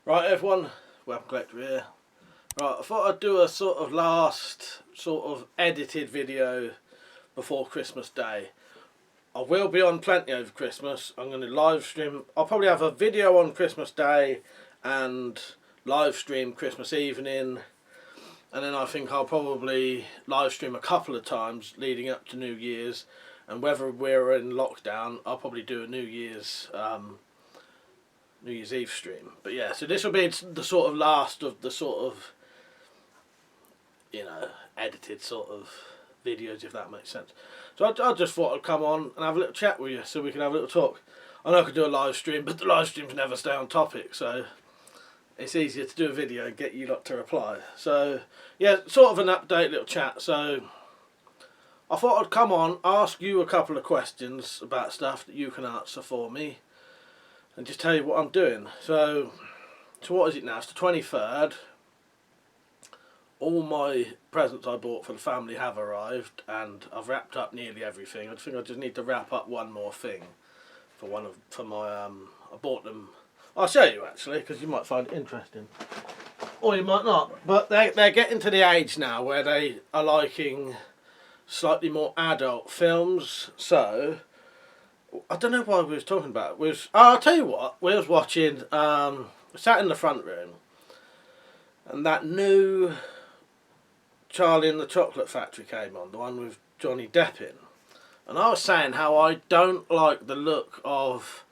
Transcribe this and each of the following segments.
Right, everyone, WeaponCollector here. Right, I thought I'd do a sort of last edited video before Christmas Day. I will be on plenty over Christmas. I'm going to live stream. I'll probably have a video on Christmas Day and live stream Christmas evening. And then I think I'll probably live stream a couple of times leading up to New Year's. And whether we're in lockdown, I'll probably do a New Year's Eve stream. But yeah, so this will be the sort of last of the sort of, you know, edited sort of videos, if that makes sense. So I just thought I'd come on and have a little chat with you so we can have a little talk. I know I could do a live stream, but the live streams never stay on topic, so it's easier to do a video and get you lot to reply. So yeah, sort of an update, little chat. So I thought I'd come on, ask you a couple of questions about stuff that you can answer for me, and just tell you what I'm doing. So what is it now? It's the 23rd. All my presents I bought for the family have arrived, and I've wrapped up nearly everything. I think I just need to wrap up one more thing for my I bought them. I'll show you actually, because you might find it interesting, or you might not. But they're getting to the age now where they are liking slightly more adult films. So I don't know why we was talking about it. I'll tell you what, we was watching, sat in the front room, and that new Charlie and the Chocolate Factory came on, the one with Johnny Depp in. And I was saying how I don't like the look of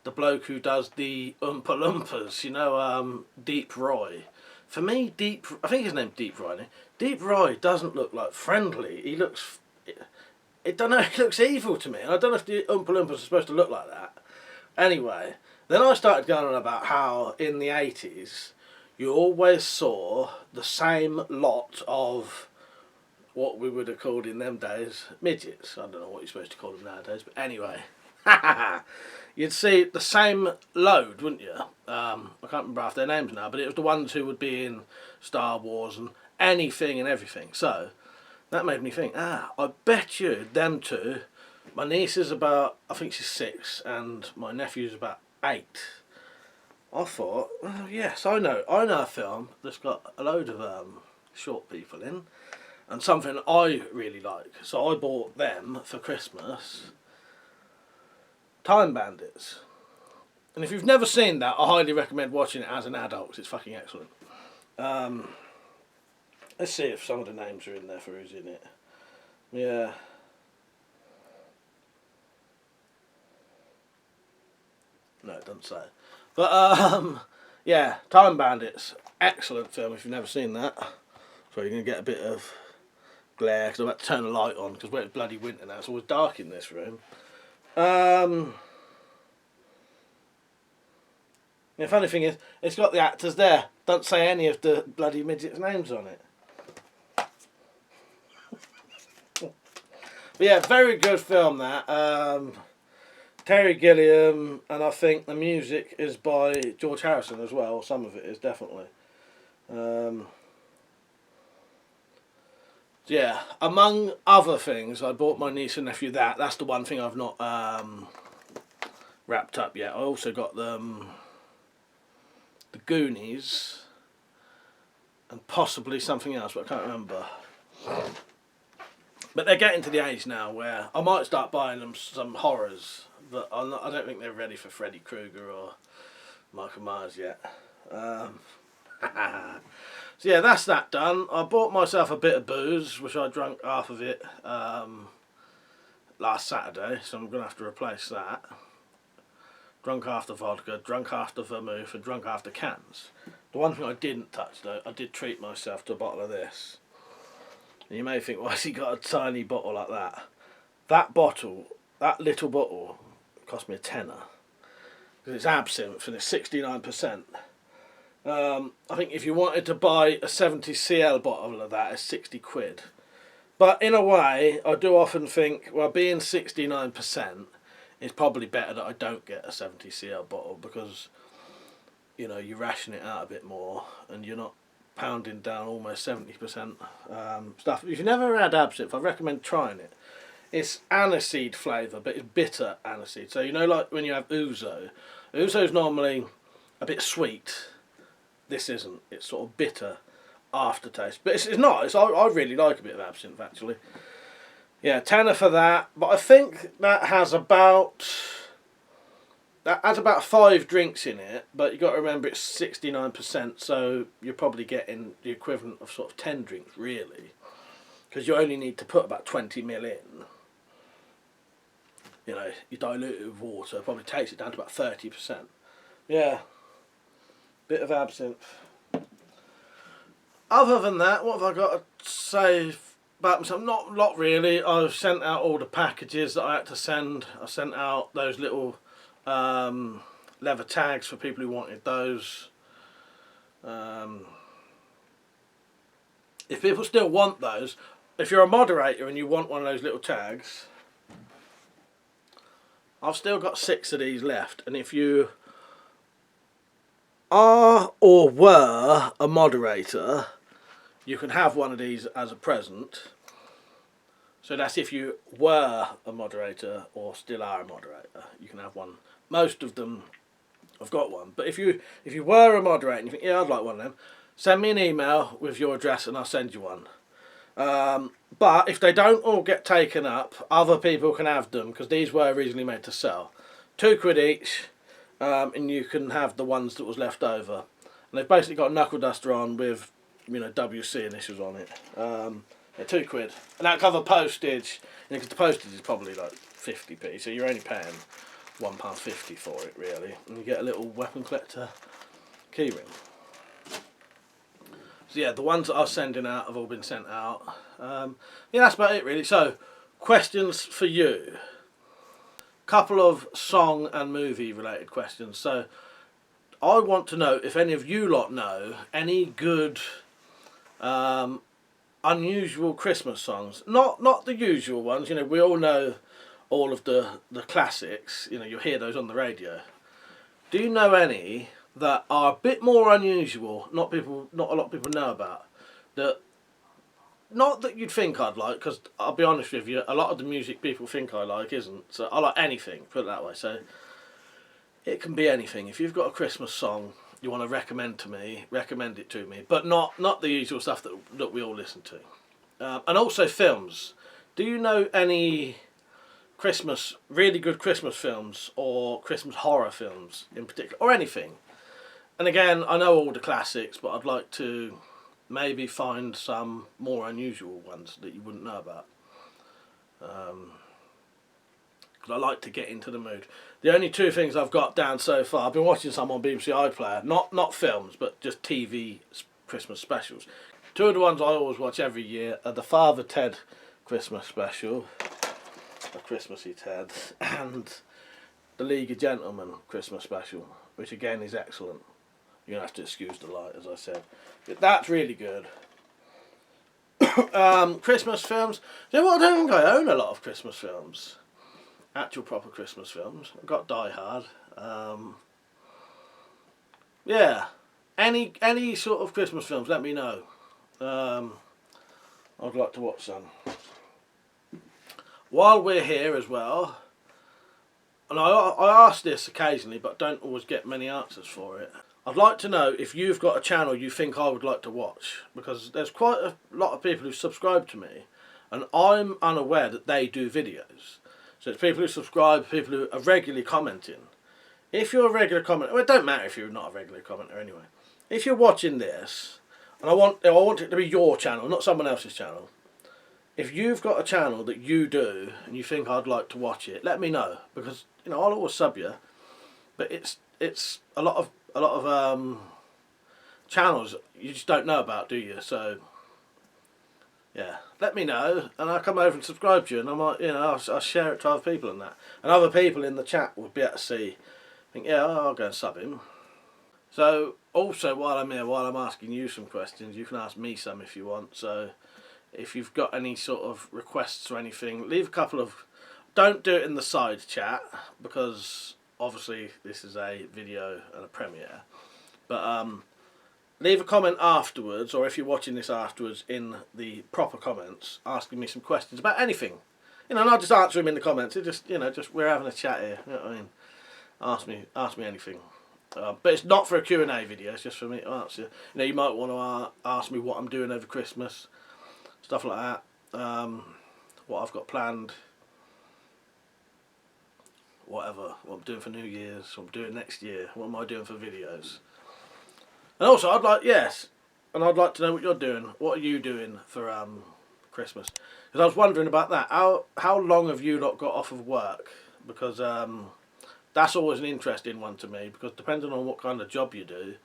the bloke who does the Oompa Loompas, you know, Deep Roy. For me, I think his name's Deep Roy, isn't it? Deep Roy doesn't look like friendly. He looks, he looks evil to me. And I don't know if the Oompa Loompas are supposed to look like that. Anyway, then I started going on about how in the 80s, you always saw the same lot of what we would have called in them days midgets. I don't know what you're supposed to call them nowadays, but anyway. You'd see the same load, wouldn't you? I can't remember half their names now, but it was the ones who would be in Star Wars and anything and everything. So that made me think, I bet you them two, my niece is about, I think she's 6, and my nephew's about 8. I thought, well, yes, I know a film that's got a load of short people in, and something I really like. So I bought them for Christmas. Time Bandits. And if you've never seen that, I highly recommend watching it as an adult, 'cause it's fucking excellent. Let's see if some of the names are in there for who's in it. Yeah. No, it doesn't say. But, yeah, Time Bandits. Excellent film if you've never seen that. So you're going to get a bit of glare, because I'm about to turn the light on, because it's bloody winter now. It's always dark in this room. The funny thing is, it's got the actors there. Don't say any of the bloody midgets' names on it. But yeah, very good film that. Terry Gilliam, and I think the music is by George Harrison as well. Some of it is, definitely. Yeah, among other things, I bought my niece and nephew that. That's the one thing I've not wrapped up yet. I also got them the Goonies and possibly something else, but I can't remember. But they're getting to the age now where I might start buying them some horrors, but I don't think they're ready for Freddy Krueger or Michael Myers yet. So yeah, that's that done. I bought myself a bit of booze, which I drank half of it last Saturday, so I'm going to have to replace that. Drunk half the vodka, drunk half the vermouth, and drunk half the cans. The one thing I didn't touch though, I did treat myself to a bottle of this. And you may think, why has he got a tiny bottle like that? That bottle, that little bottle, cost me a tenner. Because it's absinthe and it's 69%. I think if you wanted to buy a 70cl bottle of that, it's 60 quid. But in a way, I do often think, well, being 69%, it's probably better that I don't get a 70cl bottle, because, you know, you ration it out a bit more and you're not pounding down almost 70% stuff. If you've never had absinthe, I recommend trying it. It's aniseed flavour, but it's bitter aniseed. So, you know, like when you have ouzo. Ouzo's normally a bit sweet, this isn't. It's sort of bitter aftertaste, but it's not. I really like a bit of absinthe actually. Yeah, tenner for that. But I think that has about 5 drinks in it. But you got to remember it's 69%, so you're probably getting the equivalent of sort of 10 drinks really, because you only need to put about 20 ml in. You know, you dilute it with water, probably takes it down to about 30%. Yeah, bit of absinthe. Other than that, what have I got to say about myself? Not really. I've sent out all the packages that I had to send. I sent out those little leather tags for people who wanted those. If people still want those, if you're a moderator and you want one of those little tags, I've still got 6 of these left, and if you are or were a moderator, you can have one of these as a present. So that's if you were a moderator or still are a moderator, you can have one. Most of them have got one, but if you were a moderator and you think, yeah, I'd like one of them, send me an email with your address and I'll send you one. But if they don't all get taken up, other people can have them, because these were originally made to sell. £2 each, and you can have the ones that was left over. And they've basically got a knuckle duster on with, you know, WC initials on it. Yeah, £2, and that cover postage. Because the postage is probably like 50p, so you're only paying £1.50 for it really, and you get a little WeaponCollector keyring. So yeah, the ones that I was sending out have all been sent out. Yeah, that's about it really. So, questions for you. Couple of song and movie related questions. So, I want to know if any of you lot know any good, unusual Christmas songs. Not the usual ones. You know, we all know all of the classics. You know, you'll hear those on the radio. Do you know any that are a bit more unusual, not a lot of people know about, that, not that you'd think I'd like, because I'll be honest with you, a lot of the music people think I like isn't, so I like anything, put it that way. So it can be anything. If you've got a Christmas song you want to recommend to me, recommend it to me, but not the usual stuff that we all listen to. And also films. Do you know any really good Christmas films, or Christmas horror films in particular, or anything? And again, I know all the classics, but I'd like to maybe find some more unusual ones that you wouldn't know about. Because I like to get into the mood. The only 2 things I've got down so far, I've been watching some on BBC iPlayer, not films, but just TV Christmas specials. 2 of the ones I always watch every year are the Father Ted Christmas special, a Christmassy Ted, and the League of Gentlemen Christmas special, which again is excellent. You're going to have to excuse the light, as I said. But that's really good. Christmas films. You know what? I don't think I own a lot of Christmas films. Actual proper Christmas films. I've got Die Hard. Yeah. Any sort of Christmas films, let me know. I'd like to watch some. While we're here as well, and I ask this occasionally but don't always get many answers for it, I'd like to know if you've got a channel you think I would like to watch, because there's quite a lot of people who subscribe to me and I'm unaware that they do videos. So it's people who subscribe, people who are regularly commenting. If you're a regular commenter, well, it don't matter if you're not a regular commenter anyway. If you're watching this, and I want it to be your channel, not someone else's channel. If you've got a channel that you do and you think I'd like to watch it, let me know, because you know I'll always sub you. But it's a lot of channels you just don't know about, do you? So yeah, let me know and I'll come over and subscribe to you, and I might, you know, I'll share it to other people and that, and other people in the chat would be able to see, think, yeah, I'll go and sub him. So also, while I'm here, while I'm asking you some questions, you can ask me some if you want. So if you've got any sort of requests or anything, leave a couple of, don't do it in the side chat, because obviously this is a video and a premiere, but leave a comment afterwards, or if you're watching this afterwards, in the proper comments, asking me some questions about anything, you know, and I'll just answer them in the comments. It just, you know, just we're having a chat here, you know what I mean? Ask me anything. But it's not for a Q&A video, it's just for me to answer. You know, you might want to ask me what I'm doing over Christmas, stuff like that, what I've got planned, whatever, what I'm doing for New Year's, what I'm doing next year, what am I doing for videos. And also, I'd like to know what you're doing. What are you doing for Christmas? Because I was wondering about that. How long have you lot got off of work? Because that's always an interesting one to me, because depending on what kind of job you do,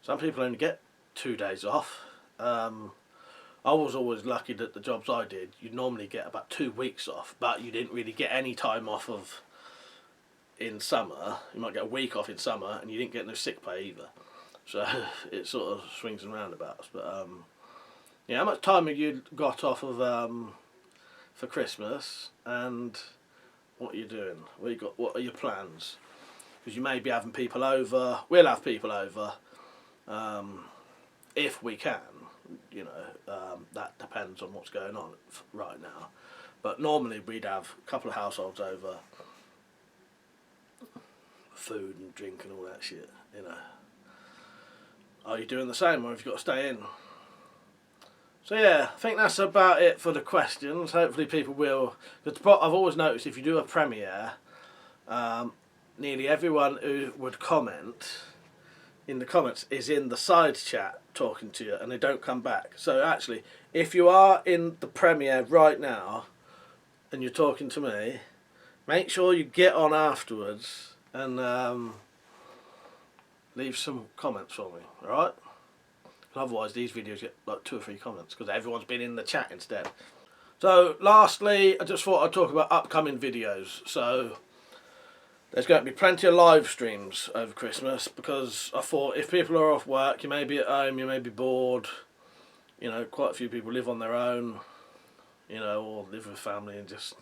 some people only get 2 days off. I was always lucky that the jobs I did, you'd normally get about 2 weeks off, but you didn't really get any time off of in summer. You might get a week off in summer, and you didn't get no sick pay either. So it sort of swings and roundabouts. But yeah, how much time have you got off of for Christmas, and what are you doing? What are your plans? Because you may be having people over. We'll have people over if we can. You know, that depends on what's going on right now. But normally we'd have a couple of households over, food and drink and all that shit. You know, are you doing the same, or have you got to stay in? So yeah, I think that's about it for the questions. Hopefully people will. Because I've always noticed if you do a premiere, nearly everyone who would comment in the comments is in the side chat talking to you, and they don't come back. So actually, if you are in the premiere right now and you're talking to me, make sure you get on afterwards and leave some comments for me, alright? Otherwise these videos get like 2 or 3 comments because everyone's been in the chat instead. So lastly, I just thought I'd talk about upcoming videos. So there's going to be plenty of live streams over Christmas, because I thought if people are off work, you may be at home, you may be bored. You know, quite a few people live on their own, you know, or live with family and just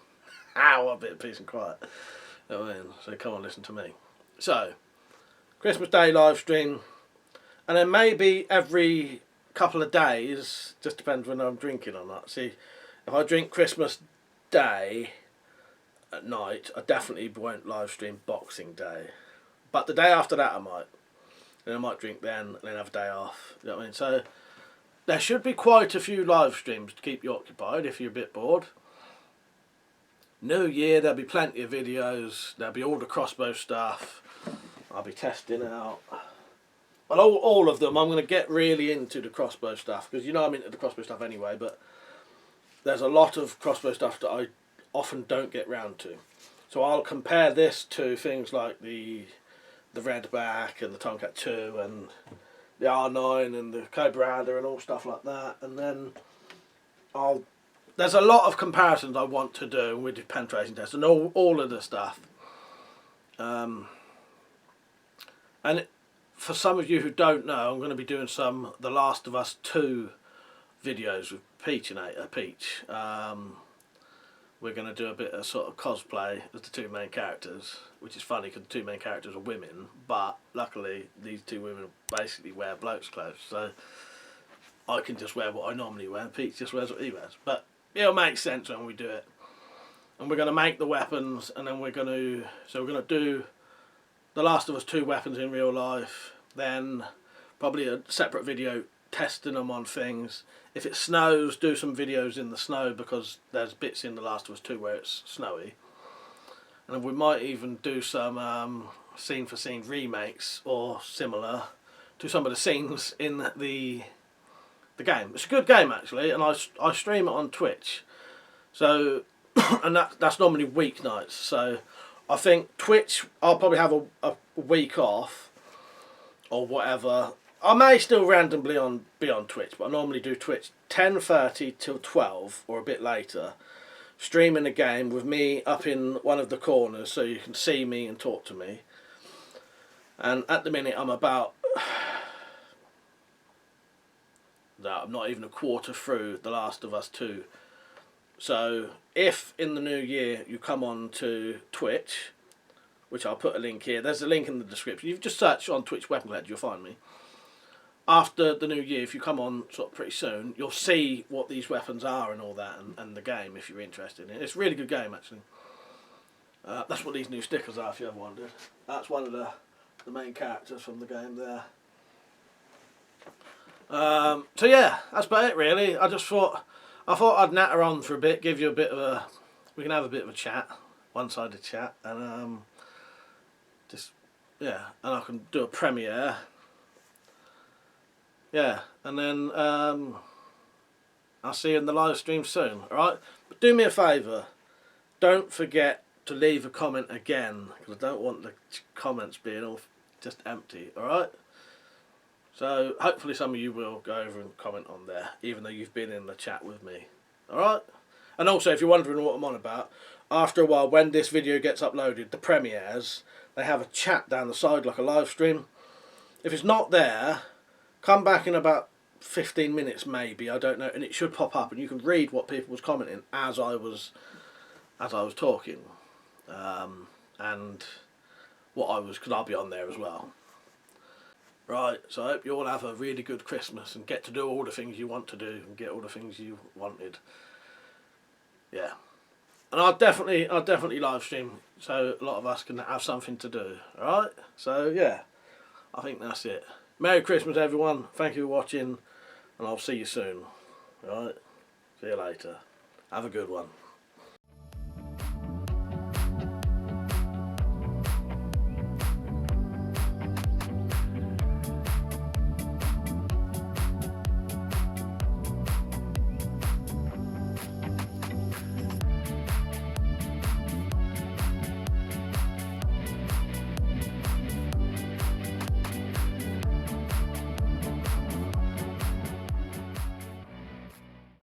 a bit of peace and quiet. You know what I mean? So come on, listen to me. So Christmas Day live stream. And then maybe every couple of days, just depends when I'm drinking or not. See, if I drink Christmas Day at night, I definitely won't live stream Boxing Day. But the day after that I might. Then I might drink then, and then have a day off. You know what I mean? So there should be quite a few live streams to keep you occupied if you're a bit bored. New Year, there'll be plenty of videos. There'll be all the crossbow stuff. I'll be testing out. Well, all of them. I'm going to get really into the crossbow stuff, because you know I'm into the crossbow stuff anyway, but there's a lot of crossbow stuff that I often don't get round to. So I'll compare this to things like the Redback and the Tomcat 2 and the R9 and the Cobra and all stuff like that, and then there's a lot of comparisons I want to do with the penetration test and all of the stuff. And for some of you who don't know, I'm going to be doing some The Last of Us 2 videos with Peach. We're going to do a bit of sort of cosplay as the 2 main characters, which is funny because the 2 main characters are women, but luckily these 2 women basically wear blokes' clothes, so I can just wear what I normally wear, and Peach just wears what he wears. But it'll make sense when we do it. And we're going to make the weapons, and then we're going to do The Last of Us 2 weapons in real life, then probably a separate video testing them on things. If it snows, do some videos in the snow, because there's bits in The Last of Us 2 where it's snowy. And we might even do some scene for scene remakes or similar to some of the scenes in the game. It's a good game actually, and I stream it on Twitch. So and that's normally weeknights. So I think Twitch, I'll probably have a week off or whatever. I may still randomly be on Twitch, but I normally do Twitch 10:30 till 12 or a bit later, streaming a game with me up in one of the corners so you can see me and talk to me. And at the minute I'm not even a quarter through The Last of Us 2. So if in the new year you come on to Twitch, which I'll put a link here, there's a link in the description. You just search on Twitch WeaponCollector, you'll find me. After the new year, if you come on sort of pretty soon, you'll see what these weapons are and all that, and the game if you're interested in it. It's a really good game actually. That's what these new stickers are, if you ever wondered. That's one of the the main characters from the game there. So yeah, that's about it really. I thought I'd natter on for a bit, give you a bit of a, we can have a bit of a chat, one-sided chat, and just, yeah, and I can do a premiere. Yeah, and then I'll see you in the live stream soon, alright? But do me a favour, don't forget to leave a comment again, because I don't want the comments being all just empty, alright? So hopefully some of you will go over and comment on there, even though you've been in the chat with me. Alright? And also, if you're wondering what I'm on about, after a while, when this video gets uploaded, the premieres, they have a chat down the side like a live stream. If it's not there, come back in about 15 minutes maybe, I don't know, and it should pop up and you can read what people was commenting as I was talking. And what I was, because I'll be on there as well. Right, so I hope you all have a really good Christmas and get to do all the things you want to do and get all the things you wanted. Yeah. And I'll definitely live stream so a lot of us can have something to do. Alright? So yeah, I think that's it. Merry Christmas everyone, thank you for watching, and I'll see you soon. Alright? See you later. Have a good one.